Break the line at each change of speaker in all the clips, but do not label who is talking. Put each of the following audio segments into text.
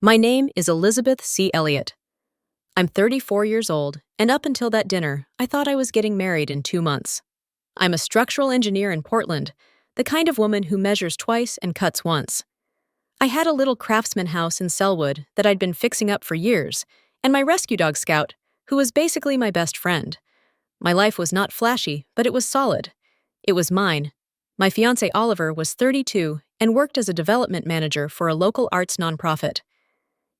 My name is Elizabeth C. Elliott. I'm 34 years old, and up until that dinner, I thought I was getting married in 2 months. I'm a structural engineer in Portland, the kind of woman who measures twice and cuts once. I had a little craftsman house in Sellwood that I'd been fixing up for years, and my rescue dog Scout, who was basically my best friend. My life was not flashy, but it was solid. It was mine. My fiancé Oliver was 32 and worked as a development manager for a local arts nonprofit.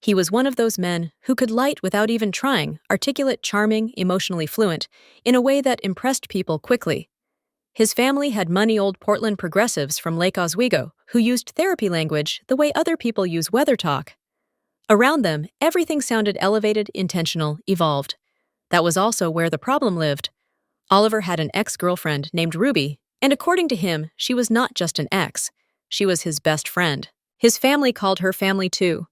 He was one of those men who could light without even trying, articulate, charming, emotionally fluent, in a way that impressed people quickly. His family had money old Portland progressives from Lake Oswego who used therapy language the way other people use weather talk. Around them, everything sounded elevated, intentional, evolved. That was also where the problem lived. Oliver had an ex-girlfriend named Ruby, and according to him, she was not just an ex. She was his best friend. His family called her family too.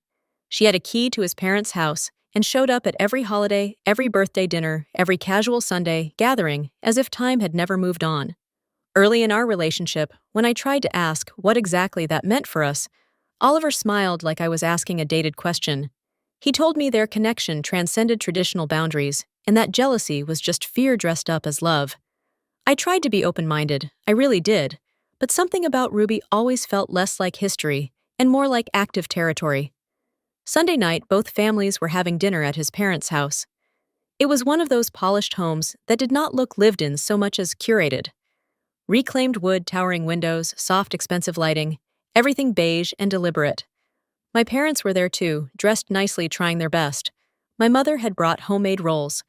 She had a key to his parents' house and showed up at every holiday, every birthday dinner, every casual Sunday gathering as if time had never moved on. Early in our relationship, when I tried to ask what exactly that meant for us, Oliver smiled like I was asking a dated question. He told me their connection transcended traditional boundaries and that jealousy was just fear dressed up as love. I tried to be open-minded, I really did, but something about Ruby always felt less like history and more like active territory. Sunday night, both families were having dinner at his parents' house. It was one of those polished homes that did not look lived in so much as curated. Reclaimed wood, towering windows, soft, expensive lighting, everything beige and deliberate. My parents were there too, dressed nicely, trying their best. My mother had brought homemade rolls.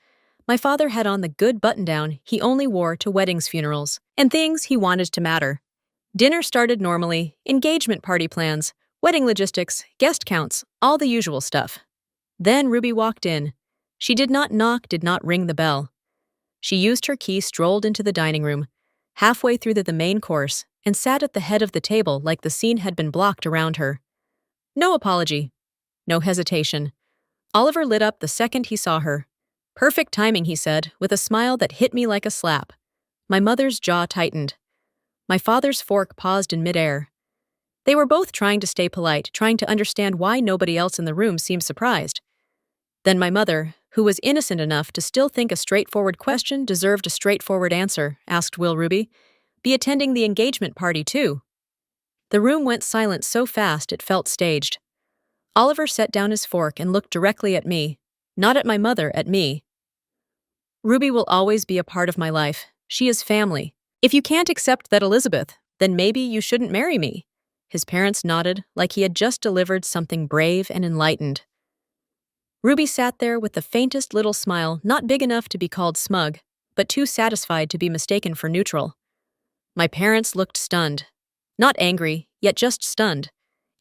My father had on the good button-down he only wore to weddings, funerals, and things he wanted to matter. Dinner started normally, engagement party plans, wedding logistics, guest counts, all the usual stuff. Then Ruby walked in. She did not knock, did not ring the bell. She used her key, strolled into the dining room, halfway through the main course, and sat at the head of the table like the scene had been blocked around her. No apology. No hesitation. Oliver lit up the second he saw her. Perfect timing, he said, with a smile that hit me like a slap. My mother's jaw tightened. My father's fork paused in midair. They were both trying to stay polite, trying to understand why nobody else in the room seemed surprised. Then my mother, who was innocent enough to still think a straightforward question deserved a straightforward answer, asked, "Will Ruby be attending the engagement party too?" The room went silent so fast it felt staged. Oliver set down his fork and looked directly at me. Not at my mother, at me. "Ruby will always be a part of my life. She is family. If you can't accept that, Elizabeth, then maybe you shouldn't marry me." His parents nodded like he had just delivered something brave and enlightened. Ruby sat there with the faintest little smile, not big enough to be called smug, but too satisfied to be mistaken for neutral. My parents looked stunned. Not angry, yet just stunned.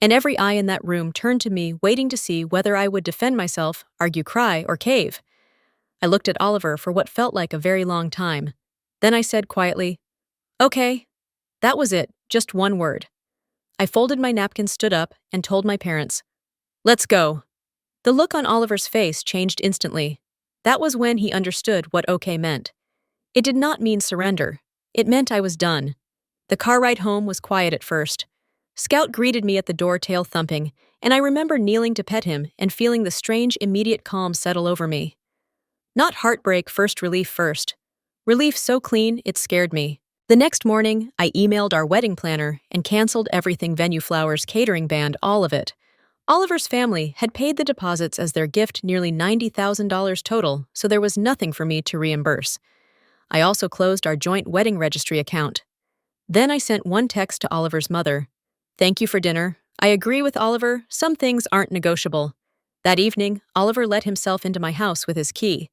And every eye in that room turned to me, waiting to see whether I would defend myself, argue, cry, or cave. I looked at Oliver for what felt like a very long time. Then I said quietly, "Okay." That was it, just one word. I folded my napkin, stood up, and told my parents, "Let's go." The look on Oliver's face changed instantly. That was when he understood what okay meant. It did not mean surrender. It meant I was done. The car ride home was quiet at first. Scout greeted me at the door, tail thumping, and I remember kneeling to pet him and feeling the strange, immediate calm settle over me. Not heartbreak, first relief first. Relief so clean, it scared me. The next morning, I emailed our wedding planner and canceled everything: venue, flowers, catering, band, all of it. Oliver's family had paid the deposits as their gift, nearly $90,000 total, so there was nothing for me to reimburse. I also closed our joint wedding registry account. Then I sent one text to Oliver's mother. "Thank you for dinner. I agree with Oliver, some things aren't negotiable." That evening, Oliver let himself into my house with his key.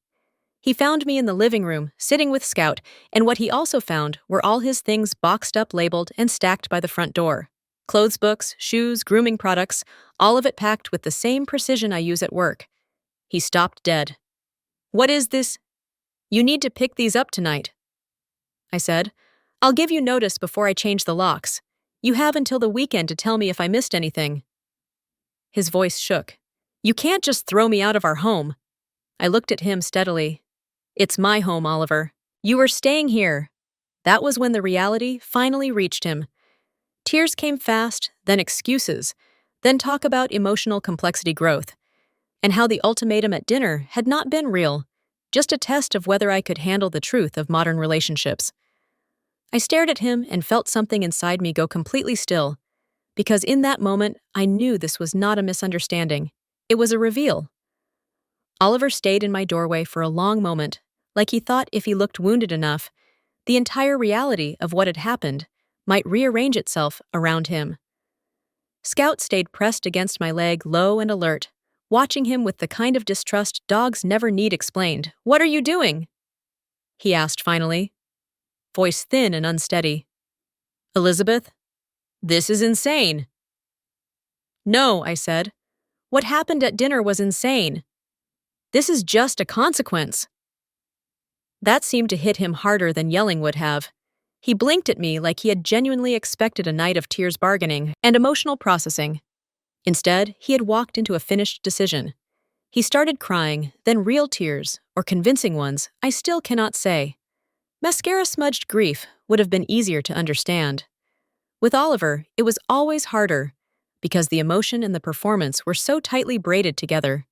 He found me in the living room, sitting with Scout, and what he also found were all his things boxed up, labeled, and stacked by the front door. Clothes, books, shoes, grooming products, all of it packed with the same precision I use at work. He stopped dead. "What is this?" "You need to pick these up tonight," I said. "I'll give you notice before I change the locks. You have until the weekend to tell me if I missed anything." His voice shook. "You can't just throw me out of our home." I looked at him steadily. "It's my home, Oliver. You are staying here." That was when the reality finally reached him. Tears came fast, then excuses. then talk about emotional complexity growth, and how the ultimatum at dinner had not been real, just a test of whether I could handle the truth of modern relationships. I stared at him and felt something inside me go completely still, because in that moment, I knew this was not a misunderstanding. It was a reveal. Oliver stayed in my doorway for a long moment, like he thought if he looked wounded enough, the entire reality of what had happened might rearrange itself around him. Scout stayed pressed against my leg, low and alert, watching him with the kind of distrust dogs never need explained. "What are you doing?" he asked finally, voice thin and unsteady. "Elizabeth, this is insane." "No," I said. "What happened at dinner was insane. This is just a consequence." That seemed to hit him harder than yelling would have. He blinked at me like he had genuinely expected a night of tears, bargaining, and emotional processing. Instead, he had walked into a finished decision. He started crying, then real tears, or convincing ones, I still cannot say. Mascara-smudged grief would have been easier to understand. With Oliver, it was always harder, because the emotion and the performance were so tightly braided together.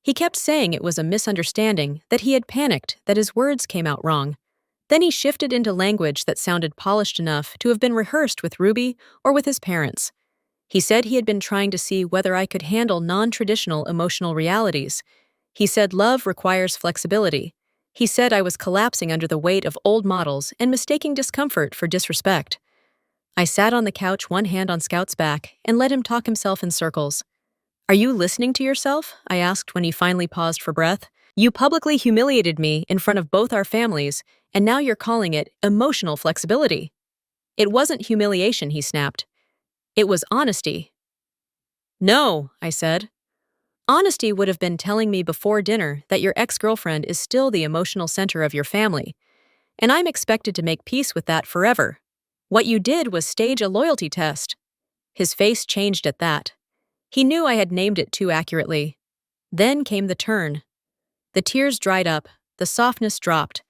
He kept saying it was a misunderstanding, that he had panicked, that his words came out wrong. Then he shifted into language that sounded polished enough to have been rehearsed with Ruby or with his parents. He said he had been trying to see whether I could handle non-traditional emotional realities. He said love requires flexibility. He said I was collapsing under the weight of old models and mistaking discomfort for disrespect. I sat on the couch, one hand on Scout's back, and let him talk himself in circles. "Are you listening to yourself?" I asked when he finally paused for breath. "You publicly humiliated me in front of both our families, and now you're calling it emotional flexibility." "It wasn't humiliation," he snapped. "It was honesty." "No," I said. "Honesty would have been telling me before dinner that your ex-girlfriend is still the emotional center of your family, and I'm expected to make peace with that forever. What you did was stage a loyalty test." His face changed at that. He knew I had named it too accurately. Then came the turn. The tears dried up, the softness dropped.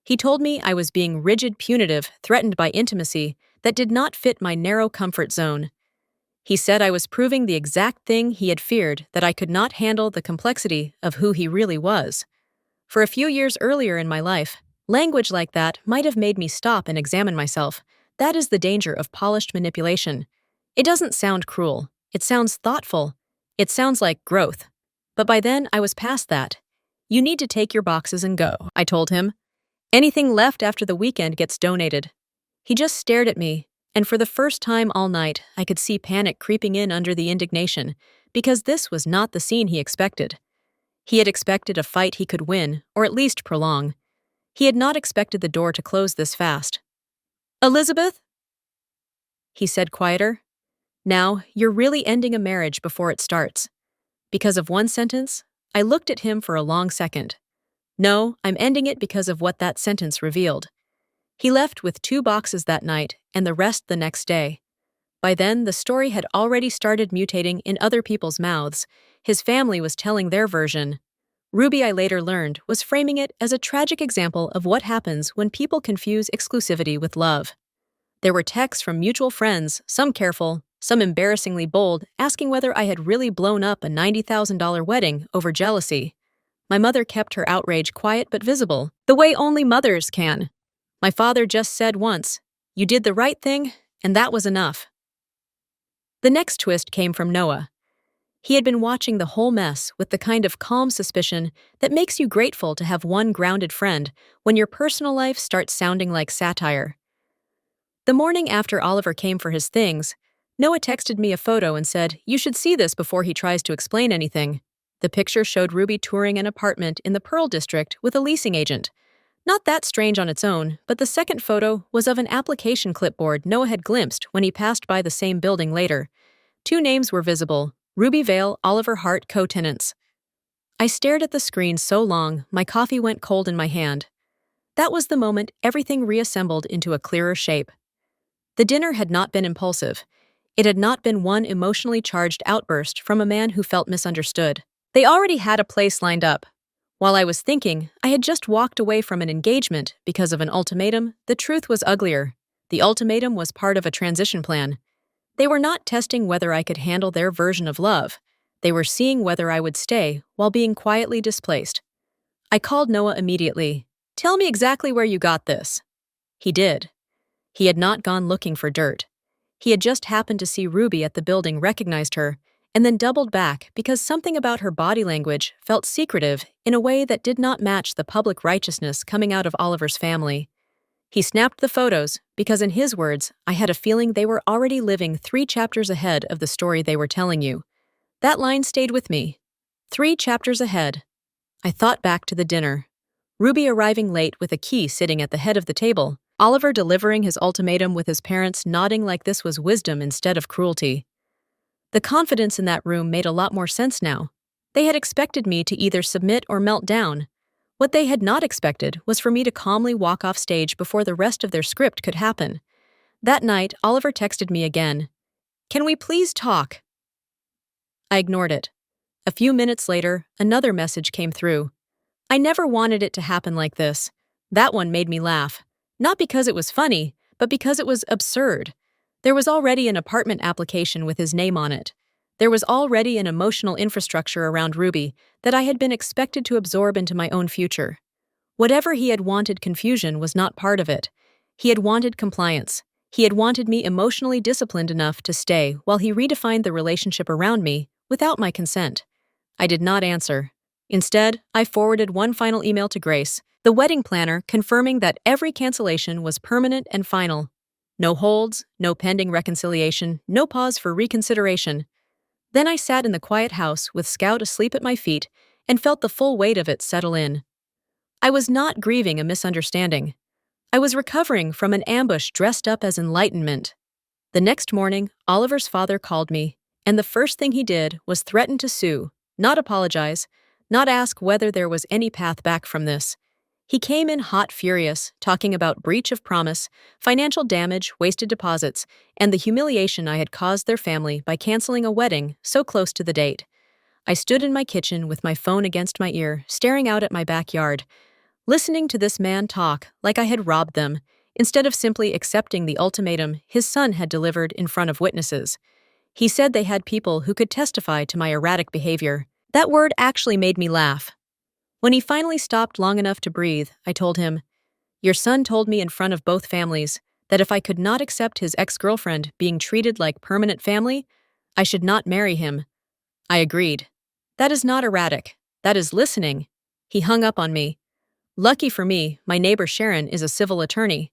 He told me I was being rigid, punitive, threatened by intimacy that did not fit my narrow comfort zone. He said I was proving the exact thing he had feared, that I could not handle the complexity of who he really was. For a few years earlier in my life, language like that might have made me stop and examine myself. That is the danger of polished manipulation. It doesn't sound cruel. It sounds thoughtful. It sounds like growth. But by then, I was past that. "You need to take your boxes and go," I told him. "Anything left after the weekend gets donated." He just stared at me, and for the first time all night, I could see panic creeping in under the indignation, because this was not the scene he expected. He had expected a fight he could win, or at least prolong. He had not expected the door to close this fast. "Elizabeth?" he said quieter. "Now, you're really ending a marriage before it starts." Because of one sentence, I looked at him for a long second. No, I'm ending it because of what that sentence revealed. He left with 2 boxes that night and the rest the next day. By then, the story had already started mutating in other people's mouths. His family was telling their version. Ruby, I later learned, was framing it as a tragic example of what happens when people confuse exclusivity with love. There were texts from mutual friends, some careful, some embarrassingly bold, asking whether I had really blown up a $90,000 wedding over jealousy. My mother kept her outrage quiet but visible, the way only mothers can. My father just said once, "You did the right thing, and that was enough." The next twist came from Noah. He had been watching the whole mess with the kind of calm suspicion that makes you grateful to have one grounded friend when your personal life starts sounding like satire. The morning after Oliver came for his things, Noah texted me a photo and said, "You should see this before he tries to explain anything." The picture showed Ruby touring an apartment in the Pearl District with a leasing agent. Not that strange on its own, but the second photo was of an application clipboard Noah had glimpsed when he passed by the same building later. 2 names were visible: Ruby Vale, Oliver Hart, co-tenants. I stared at the screen so long, my coffee went cold in my hand. That was the moment everything reassembled into a clearer shape. The dinner had not been impulsive. It had not been one emotionally charged outburst from a man who felt misunderstood. They already had a place lined up. While I was thinking, I had just walked away from an engagement because of an ultimatum. The truth was uglier. The ultimatum was part of a transition plan. They were not testing whether I could handle their version of love. They were seeing whether I would stay while being quietly displaced. I called Noah immediately. "Tell me exactly where you got this." He did. He had not gone looking for dirt. He had just happened to see Ruby at the building, recognized her, and then doubled back because something about her body language felt secretive in a way that did not match the public righteousness coming out of Oliver's family. He snapped the photos because, in his words, I had a feeling they were already living 3 chapters ahead of the story they were telling you. That line stayed with me. 3 chapters ahead. I thought back to the dinner. Ruby arriving late with a key sitting at the head of the table. Oliver delivering his ultimatum with his parents nodding like this was wisdom instead of cruelty. The confidence in that room made a lot more sense now. They had expected me to either submit or melt down. What they had not expected was for me to calmly walk off stage before the rest of their script could happen. That night, Oliver texted me again. "Can we please talk?" I ignored it. A few minutes later, another message came through. I never wanted it to happen like this. That one made me laugh. Not because it was funny, but because it was absurd. There was already an apartment application with his name on it. There was already an emotional infrastructure around Ruby that I had been expected to absorb into my own future. Whatever he had wanted, confusion was not part of it. He had wanted compliance. He had wanted me emotionally disciplined enough to stay while he redefined the relationship around me without my consent. I did not answer. Instead, I forwarded one final email to Grace, the wedding planner, confirming that every cancellation was permanent and final. No holds, no pending reconciliation, no pause for reconsideration. Then I sat in the quiet house with Scout asleep at my feet and felt the full weight of it settle in. I was not grieving a misunderstanding. I was recovering from an ambush dressed up as enlightenment. The next morning, Oliver's father called me, and the first thing he did was threaten to sue, not apologize, not ask whether there was any path back from this. He came in hot, furious, talking about breach of promise, financial damage, wasted deposits, and the humiliation I had caused their family by canceling a wedding so close to the date. I stood in my kitchen with my phone against my ear, staring out at my backyard, listening to this man talk like I had robbed them, instead of simply accepting the ultimatum his son had delivered in front of witnesses. He said they had people who could testify to my erratic behavior. That word actually made me laugh. When he finally stopped long enough to breathe, I told him, "Your son told me in front of both families that if I could not accept his ex-girlfriend being treated like permanent family, I should not marry him." I agreed. "That is not erratic. That is listening." He hung up on me. Lucky for me, my neighbor Sharon is a civil attorney.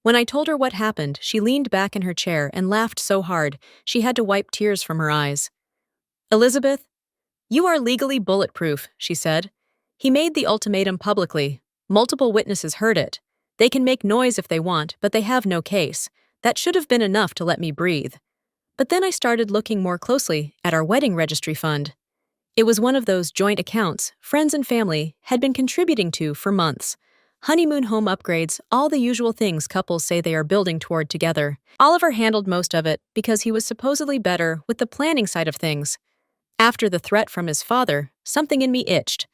When I told her what happened, she leaned back in her chair and laughed so hard she had to wipe tears from her eyes. "Elizabeth, you are legally bulletproof," she said. "He made the ultimatum publicly. Multiple witnesses heard it. They can make noise if they want, but they have no case. That should have been enough to let me breathe." But then I started looking more closely at our wedding registry fund. It was one of those joint accounts friends and family had been contributing to for months. Honeymoon home upgrades, all the usual things couples say they are building toward together. Oliver handled most of it because he was supposedly better with the planning side of things. After the threat from his father, something in me itched.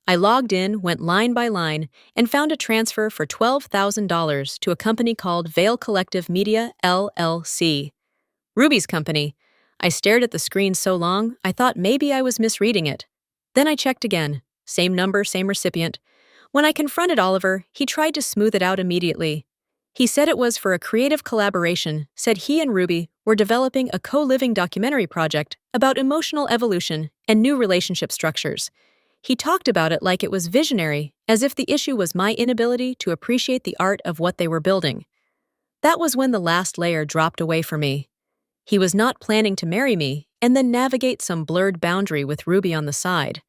I logged in, went line by line, and found a transfer for $12,000 to a company called Vale Collective Media, LLC. Ruby's company. I stared at the screen so long, I thought maybe I was misreading it. Then I checked again. Same number, same recipient. When I confronted Oliver, he tried to smooth it out immediately. He said it was for a creative collaboration, said he and Ruby were developing a co-living documentary project about emotional evolution and new relationship structures. He talked about it like it was visionary, as if the issue was my inability to appreciate the art of what they were building. That was when the last layer dropped away for me. He was not planning to marry me and then navigate some blurred boundary with Ruby on the side.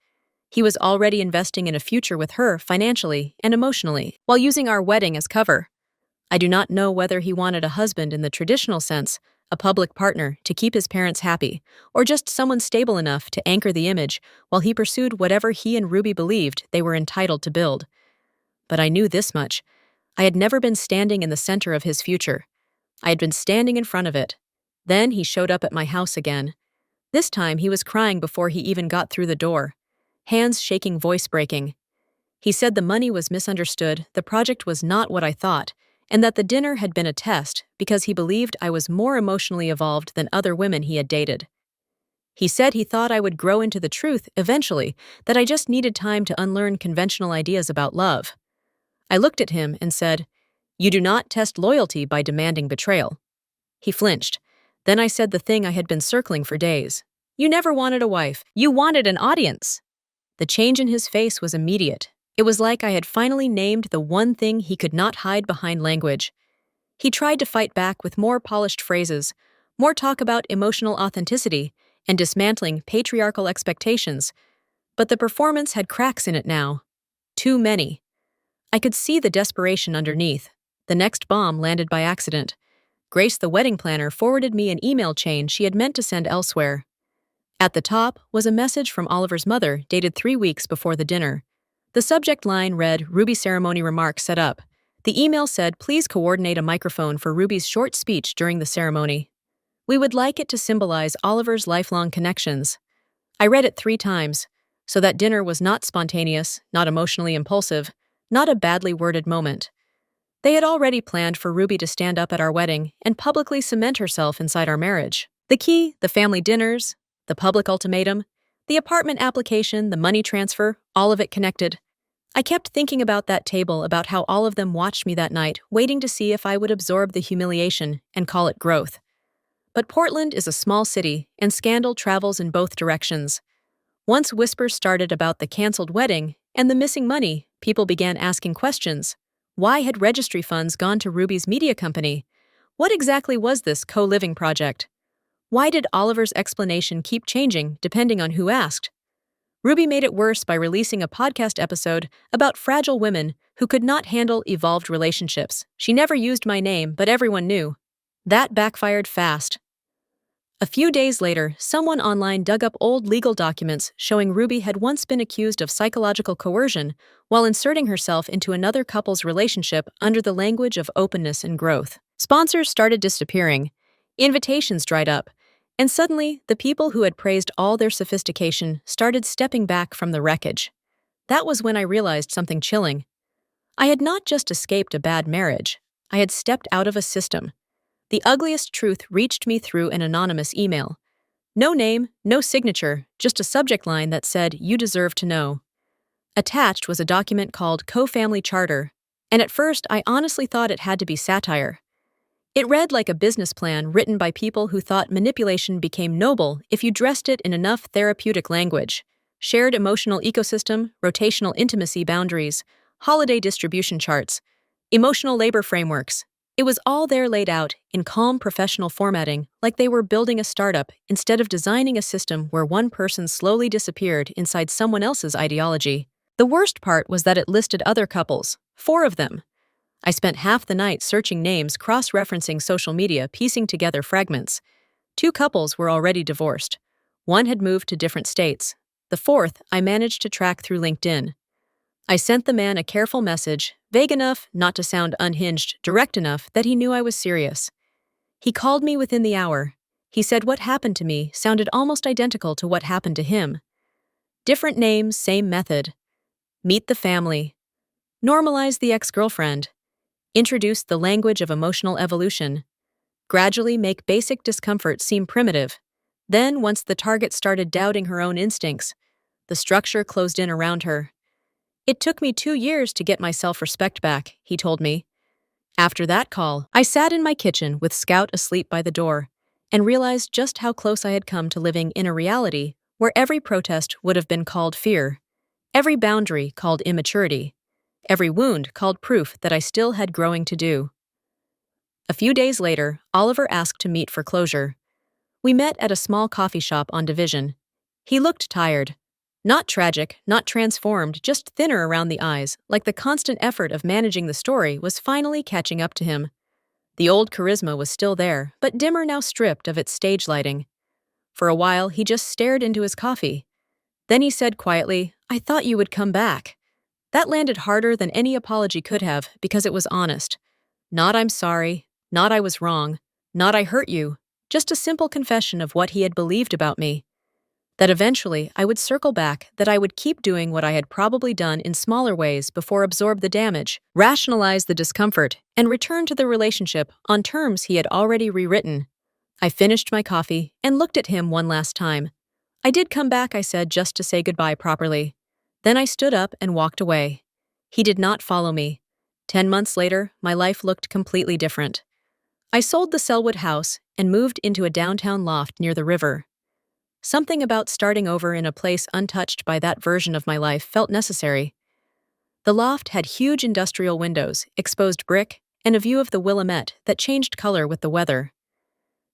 He was already investing in a future with her financially and emotionally, while using our wedding as cover. I do not know whether he wanted a husband in the traditional sense, a public partner to keep his parents happy, or just someone stable enough to anchor the image while he pursued whatever he and Ruby believed they were entitled to build. But I knew this much. I had never been standing in the center of his future. I had been standing in front of it. Then he showed up at my house again. This time he was crying before he even got through the door. Hands shaking, voice breaking. He said the money was misunderstood, the project was not what I thought, and that the dinner had been a test because he believed I was more emotionally evolved than other women he had dated. He said he thought I would grow into the truth eventually, that I just needed time to unlearn conventional ideas about love. I looked at him and said, "You do not test loyalty by demanding betrayal." He flinched. Then I said the thing I had been circling for days. "You never wanted a wife. You wanted an audience." The change in his face was immediate. It was like I had finally named the one thing he could not hide behind language. He tried to fight back with more polished phrases, more talk about emotional authenticity, and dismantling patriarchal expectations. But the performance had cracks in it now. Too many. I could see the desperation underneath. The next bomb landed by accident. Grace, the wedding planner, forwarded me an email chain she had meant to send elsewhere. At the top was a message from Oliver's mother dated 3 weeks before the dinner. The subject line read, "Ruby ceremony remarks set up." The email said, "Please coordinate a microphone for Ruby's short speech during the ceremony. We would like it to symbolize Oliver's lifelong connections." I read it 3 times, so that dinner was not spontaneous, not emotionally impulsive, not a badly worded moment. They had already planned for Ruby to stand up at our wedding and publicly cement herself inside our marriage. The key, the family dinners, the public ultimatum, the apartment application, the money transfer, all of it connected. I kept thinking about that table, about how all of them watched me that night, waiting to see if I would absorb the humiliation and call it growth. But Portland is a small city, and scandal travels in both directions. Once whispers started about the canceled wedding and the missing money, people began asking questions. Why had registry funds gone to Ruby's media company? What exactly was this co-living project? Why did Oliver's explanation keep changing depending on who asked? Ruby made it worse by releasing a podcast episode about fragile women who could not handle evolved relationships. She never used my name, but everyone knew. That backfired fast. A few days later, someone online dug up old legal documents showing Ruby had once been accused of psychological coercion while inserting herself into another couple's relationship under the language of openness and growth. Sponsors started disappearing, invitations dried up, and suddenly the people who had praised all their sophistication started stepping back from the wreckage. That was when I realized something chilling. I had not just escaped a bad marriage, I had stepped out of a system. The ugliest truth reached me through an anonymous email. No name, no signature, just a subject line that said, "You deserve to know." Attached was a document called Co-Family Charter, and at first I honestly thought it had to be satire. It read like a business plan written by people who thought manipulation became noble if you dressed it in enough therapeutic language. Shared emotional ecosystem, rotational intimacy boundaries, holiday distribution charts, emotional labor frameworks. It was all there laid out in calm professional formatting, like they were building a startup instead of designing a system where one person slowly disappeared inside someone else's ideology. The worst part was that it listed other couples, 4 of them. I spent half the night searching names, cross-referencing social media, piecing together fragments. 2 couples were already divorced. 1 had moved to different states. The 4th I managed to track through LinkedIn. I sent the man a careful message, vague enough not to sound unhinged, direct enough that he knew I was serious. He called me within the hour. He said what happened to me sounded almost identical to what happened to him. Different names, same method. Meet the family. Normalize the ex-girlfriend. Introduce the language of emotional evolution. Gradually make basic discomfort seem primitive. Then, once the target started doubting her own instincts, the structure closed in around her. "It took me 2 years to get my self-respect back," he told me. After that call, I sat in my kitchen with Scout asleep by the door and realized just how close I had come to living in a reality where every protest would have been called fear, every boundary called immaturity, every wound called proof that I still had growing to do. A few days later, Oliver asked to meet for closure. We met at a small coffee shop on Division. He looked tired. Not tragic, not transformed, just thinner around the eyes, like the constant effort of managing the story was finally catching up to him. The old charisma was still there, but dimmer now, stripped of its stage lighting. For a while, he just stared into his coffee. Then he said quietly, "I thought you would come back." That landed harder than any apology could have, because it was honest. Not "I'm sorry," not "I was wrong," not "I hurt you," just a simple confession of what he had believed about me. That eventually I would circle back, that I would keep doing what I had probably done in smaller ways before absorb the damage, rationalize the discomfort, and return to the relationship on terms he had already rewritten. I finished my coffee and looked at him one last time. I did come back, I said, just to say goodbye properly. Then I stood up and walked away. He did not follow me. 10 months later, my life looked completely different. I sold the Sellwood house and moved into a downtown loft near the river. Something about starting over in a place untouched by that version of my life felt necessary. The loft had huge industrial windows, exposed brick, and a view of the Willamette that changed color with the weather.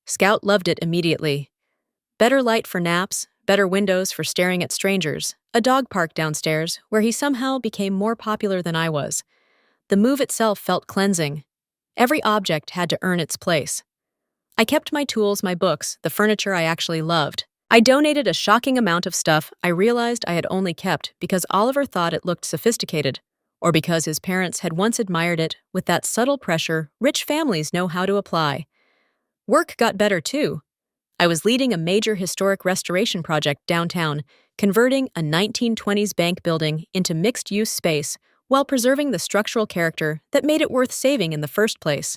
Scout loved it immediately. Better light for naps, better windows for staring at strangers, a dog park downstairs where he somehow became more popular than I was. The move itself felt cleansing. Every object had to earn its place. I kept my tools, my books, the furniture I actually loved. I donated a shocking amount of stuff I realized I had only kept because Oliver thought it looked sophisticated, or because his parents had once admired it with that subtle pressure rich families know how to apply. Work got better too. I was leading a major historic restoration project downtown, converting a 1920s bank building into mixed-use space while preserving the structural character that made it worth saving in the first place.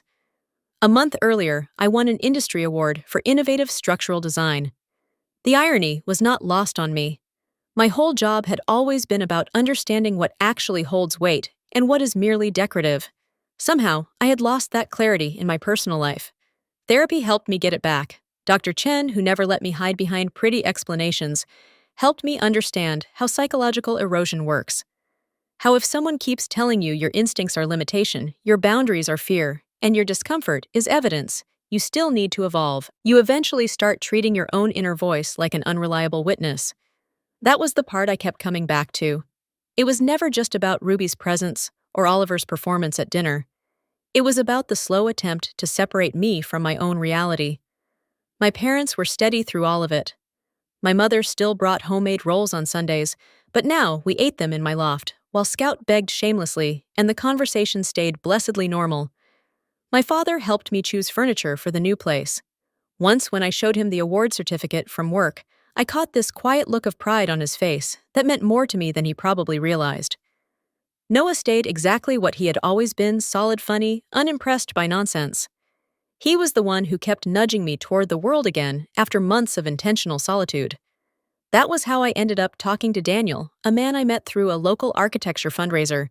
A month earlier, I won an industry award for innovative structural design. The irony was not lost on me. My whole job had always been about understanding what actually holds weight and what is merely decorative. Somehow, I had lost that clarity in my personal life. Therapy helped me get it back. Dr. Chen, who never let me hide behind pretty explanations, helped me understand how psychological erosion works. How if someone keeps telling you your instincts are limitation, your boundaries are fear, and your discomfort is evidence, you still need to evolve. You eventually start treating your own inner voice like an unreliable witness. That was the part I kept coming back to. It was never just about Ruby's presence or Oliver's performance at dinner. It was about the slow attempt to separate me from my own reality. My parents were steady through all of it. My mother still brought homemade rolls on Sundays, but now we ate them in my loft, while Scout begged shamelessly, and the conversation stayed blessedly normal. My father helped me choose furniture for the new place. Once, when I showed him the award certificate from work, I caught this quiet look of pride on his face that meant more to me than he probably realized. Noah stayed exactly what he had always been, solid, funny, unimpressed by nonsense. He was the one who kept nudging me toward the world again after months of intentional solitude. That was how I ended up talking to Daniel, a man I met through a local architecture fundraiser.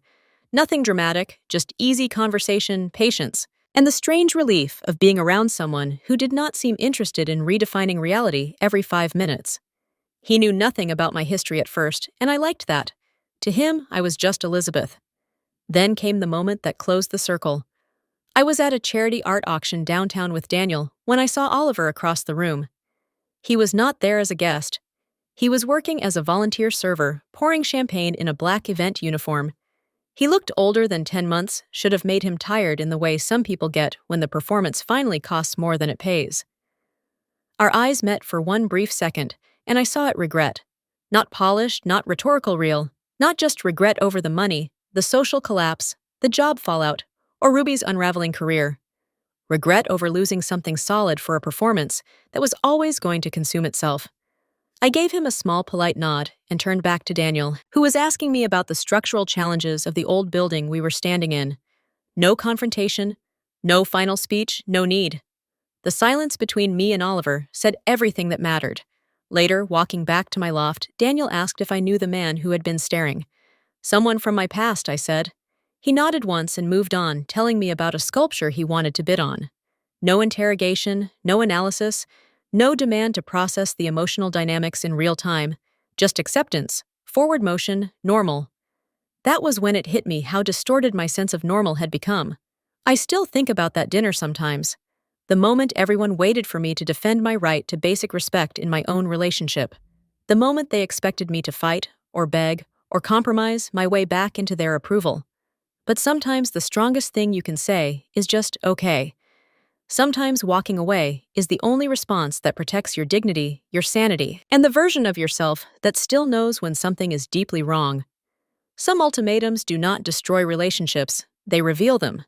Nothing dramatic, just easy conversation, patience, and the strange relief of being around someone who did not seem interested in redefining reality every 5 minutes. He knew nothing about my history at first, and I liked that. To him, I was just Elizabeth. Then came the moment that closed the circle. I was at a charity art auction downtown with Daniel when I saw Oliver across the room. He was not there as a guest. He was working as a volunteer server, pouring champagne in a black event uniform. He looked older than 10 months, should have made him tired in the way some people get when the performance finally costs more than it pays. Our eyes met for one brief second, and I saw it regret. Not polished, not rhetorical real, not just regret over the money, the social collapse, the job fallout, or Ruby's unraveling career. Regret over losing something solid for a performance that was always going to consume itself. I gave him a small, polite nod and turned back to Daniel, who was asking me about the structural challenges of the old building we were standing in. No confrontation, no final speech, no need. The silence between me and Oliver said everything that mattered. Later, walking back to my loft, Daniel asked if I knew the man who had been staring. Someone from my past, I said. He nodded once and moved on, telling me about a sculpture he wanted to bid on. No interrogation, no analysis, no demand to process the emotional dynamics in real time, just acceptance, forward motion, normal. That was when it hit me how distorted my sense of normal had become. I still think about that dinner sometimes. The moment everyone waited for me to defend my right to basic respect in my own relationship. The moment they expected me to fight, or beg, or compromise my way back into their approval. But sometimes the strongest thing you can say is just okay. Sometimes walking away is the only response that protects your dignity, your sanity, and the version of yourself that still knows when something is deeply wrong. Some ultimatums do not destroy relationships, they reveal them.